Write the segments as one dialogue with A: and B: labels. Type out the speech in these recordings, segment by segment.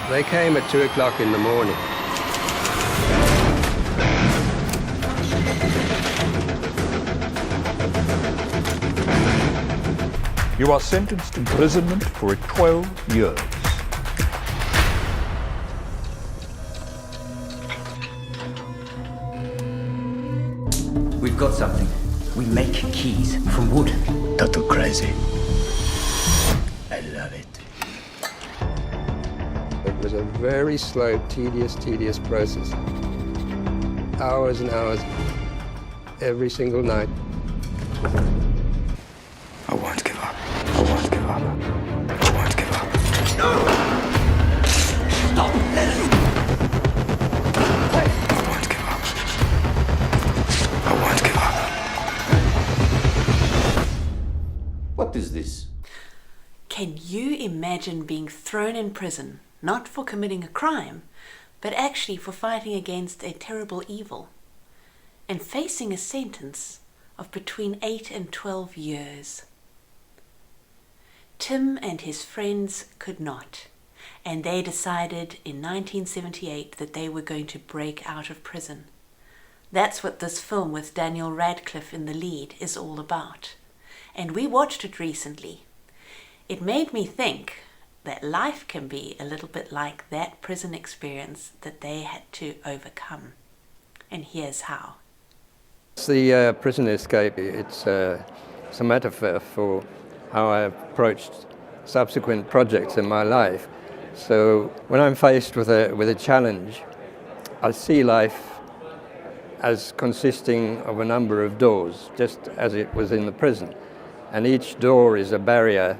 A: They came at 2 o'clock in the morning.
B: You are sentenced to imprisonment for 12 years.
C: We've got something. We make keys from wood.
D: Total crazy. I love it.
A: It was a very slow, tedious process. Hours and hours, every single night.
D: I won't give up. I won't give up. I won't give up.
C: Stop!
D: I won't give up. I won't give up.
C: What is this?
E: Can you imagine being thrown in prison, not for committing a crime, but actually for fighting against a terrible evil, and facing a sentence of between 8 and 12 years? Tim and his friends could not, and they decided in 1978 that they were going to break out of prison. That's what this film with Daniel Radcliffe in the lead is all about. And we watched it recently. It made me think that life can be a little bit like that prison experience that they had to overcome. And here's how.
A: It's the prison escape. It's a metaphor for how I approached subsequent projects in my life. So when I'm faced with a challenge, I see life as consisting of a number of doors, just as it was in the prison. And each door is a barrier,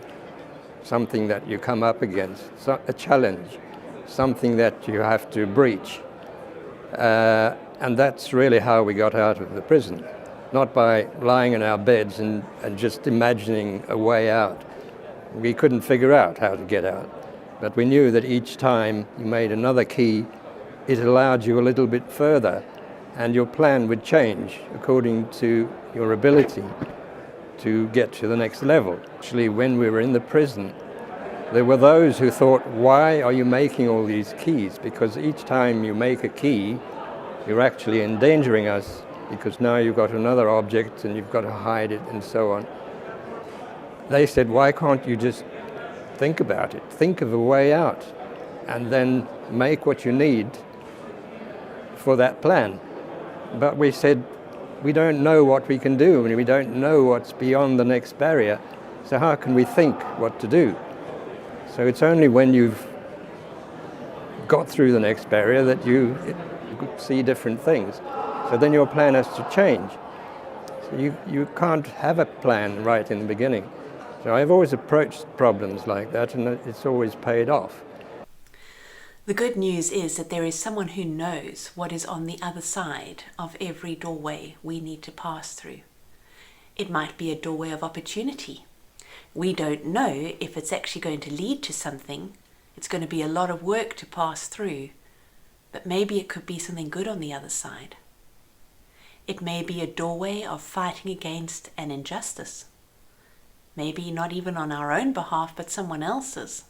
A: something that you come up against, a challenge, something that you have to breach. And that's really how we got out of the prison. Not by lying in our beds and just imagining a way out. We couldn't figure out how to get out. But we knew that each time you made another key, it allowed you a little bit further, and your plan would change according to your ability to get to the next level. Actually, when we were in the prison, there were those who thought, why are you making all these keys? Because each time you make a key, you're actually endangering us, because now you've got another object and you've got to hide it and so on. They said, why can't you just think about it? Think of a way out and then make what you need for that plan. But we said, we don't know what we can do, and we don't know what's beyond the next barrier, so how can we think what to do? So it's only when you've got through the next barrier that you see different things. So then your plan has to change. So you can't have a plan right in the beginning. So I've always approached problems like that, and it's always paid off.
E: The good news is that there is someone who knows what is on the other side of every doorway we need to pass through. It might be a doorway of opportunity. We don't know if it's actually going to lead to something. It's going to be a lot of work to pass through, but maybe it could be something good on the other side. It may be a doorway of fighting against an injustice. Maybe not even on our own behalf, but someone else's.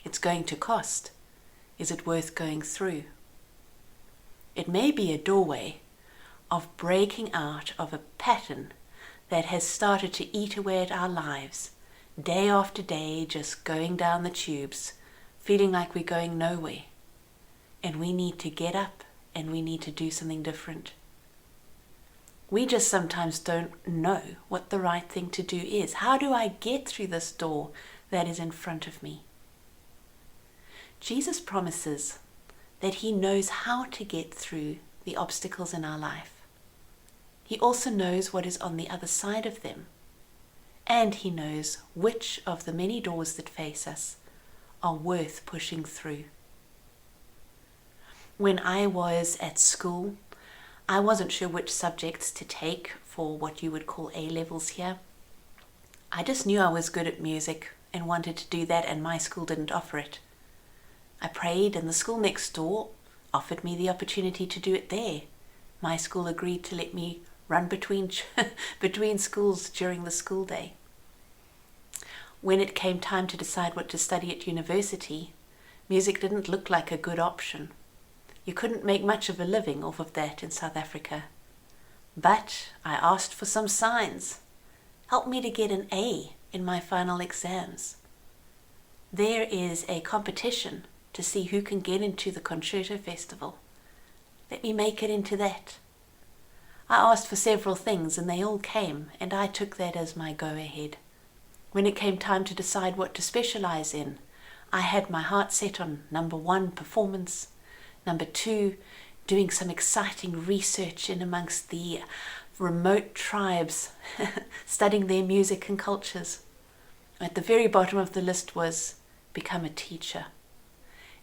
E: It's going to cost. Is it worth going through? It may be a doorway of breaking out of a pattern that has started to eat away at our lives, day after day, just going down the tubes, feeling like we're going nowhere. And we need to get up and we need to do something different. We just sometimes don't know what the right thing to do is. How do I get through this door that is in front of me? Jesus promises that he knows how to get through the obstacles in our life. He also knows what is on the other side of them. And he knows which of the many doors that face us are worth pushing through. When I was at school, I wasn't sure which subjects to take for what you would call A-levels here. I just knew I was good at music and wanted to do that, and my school didn't offer it. I prayed, and the school next door offered me the opportunity to do it there. My school agreed to let me run between schools during the school day. When it came time to decide what to study at university, Music didn't look like a good option. You couldn't make much of a living off of that in South Africa. But I asked for some signs. Help me to get an A in my final exams. There is a competition to see who can get into the Concerto Festival. Let me make it into that. I asked for several things and they all came, and I took that as my go-ahead. When it came time to decide what to specialize in, I had my heart set on number 1, performance, number 2, doing some exciting research in amongst the remote tribes, studying their music and cultures. At the very bottom of the list was become a teacher.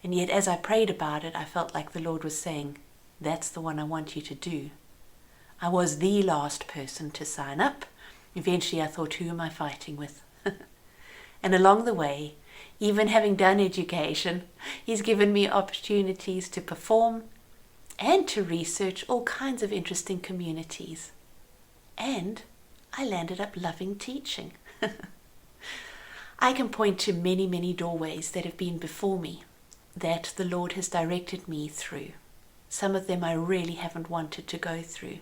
E: And yet as I prayed about it, I felt like the Lord was saying, that's the one I want you to do. I was the last person to sign up. Eventually I thought, who am I fighting with? And along the way, even having done education, He's given me opportunities to perform and to research all kinds of interesting communities. And I landed up loving teaching. I can point to many, many doorways that have been before me that the Lord has directed me through. Some of them I really haven't wanted to go through.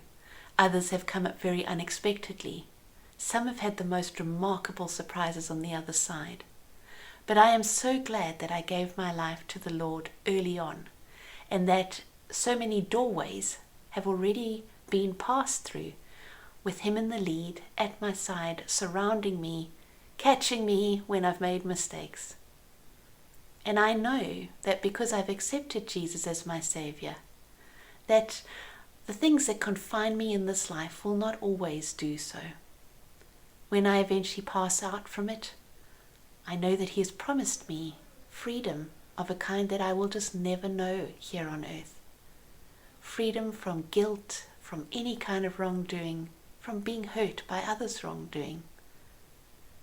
E: Others have come up very unexpectedly. Some have had the most remarkable surprises on the other side. But I am so glad that I gave my life to the Lord early on, and that so many doorways have already been passed through, with Him in the lead, at my side, surrounding me, catching me when I've made mistakes. And I know that because I've accepted Jesus as my Savior, that the things that confine me in this life will not always do so. When I eventually pass out from it, I know that He has promised me freedom of a kind that I will just never know here on earth. Freedom from guilt, from any kind of wrongdoing, from being hurt by others' wrongdoing.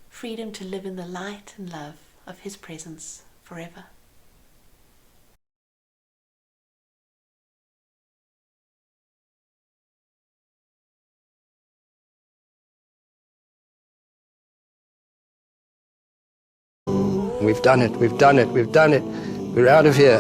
E: Freedom to live in the light and love of His presence forever.
A: We've done it, we've done it, we've done it. We're out of here.